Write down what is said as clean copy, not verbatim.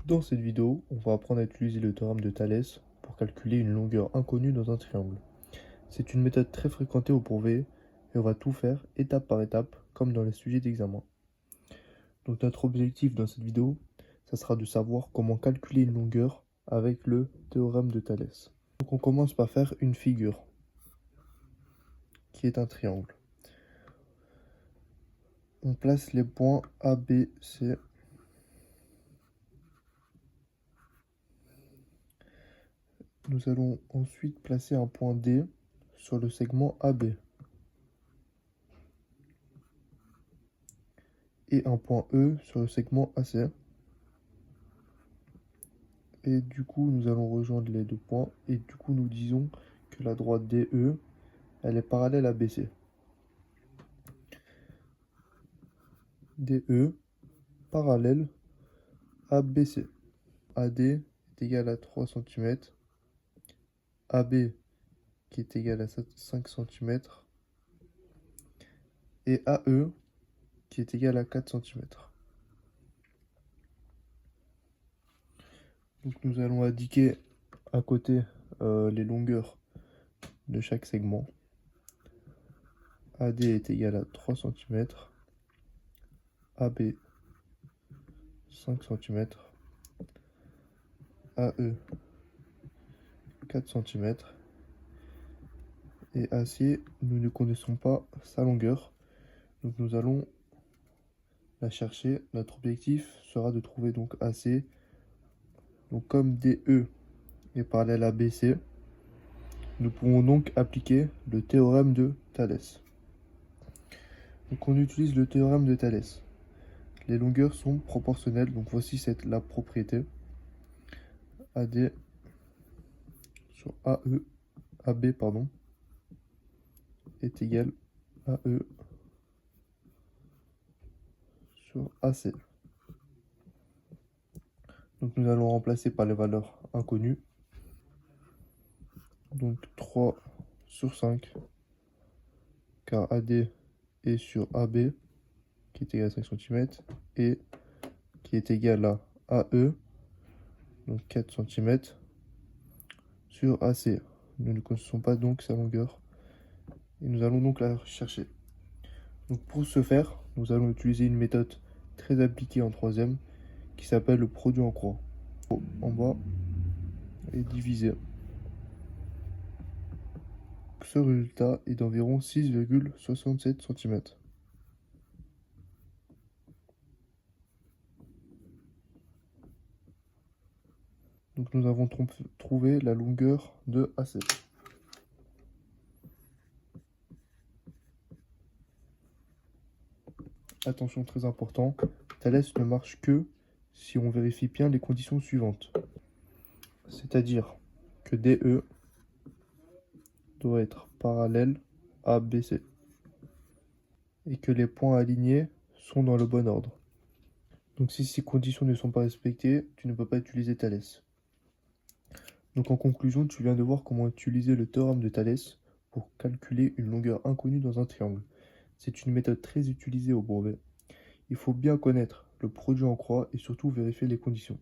Dans cette vidéo, on va apprendre à utiliser le théorème de Thalès pour calculer une longueur inconnue dans un triangle. C'est une méthode très fréquentée au brevet et on va tout faire étape par étape comme dans les sujets d'examen. Donc notre objectif dans cette vidéo, ça sera de savoir comment calculer une longueur avec le théorème de Thalès. Donc on commence par faire une figure qui est un triangle. On place les points A, B, C. Nous allons ensuite placer un point D sur le segment AB et un point E sur le segment AC. Et du coup, nous allons rejoindre les deux points et du coup, nous disons que la droite DE, elle est parallèle à BC. DE parallèle à BC. AD est égal à 3 cm. AB qui est égal à 5 cm. Et AE qui est égal à 4 cm. Donc nous allons indiquer à côté les longueurs de chaque segment. AD est égal à 3 cm. AB 5 cm. AE 4 cm. Et AC, nous ne connaissons pas sa longueur. Donc nous allons la chercher. Notre objectif sera de trouver donc AC. Donc comme DE est parallèle à BC, nous pouvons donc appliquer le théorème de Thalès. Donc on utilise le théorème de Thalès. Les longueurs sont proportionnelles. Donc voici la propriété. AD sur AB pardon, est égal à AE sur AC. Donc nous allons remplacer par les valeurs inconnues. Donc 3 sur 5, car AD est sur AB, qui est égal à 5 cm, et qui est égal à AE, donc 4 cm, sur AC. Nous ne connaissons pas donc sa longueur, et nous allons donc la chercher. Donc pour ce faire, nous allons utiliser une méthode très appliquée en troisième, qui s'appelle le produit en croix. En bas, et divisé. Ce résultat est d'environ 6,67 cm. Donc nous avons trouvé la longueur de AC. Attention très important, Thalès ne marche que si on vérifie bien les conditions suivantes. C'est-à-dire que DE doit être parallèle à BC et que les points alignés sont dans le bon ordre. Donc si ces conditions ne sont pas respectées, tu ne peux pas utiliser Thalès. Donc en conclusion, tu viens de voir comment utiliser le théorème de Thalès pour calculer une longueur inconnue dans un triangle. C'est une méthode très utilisée au brevet. Il faut bien connaître le produit en croix et surtout vérifier les conditions.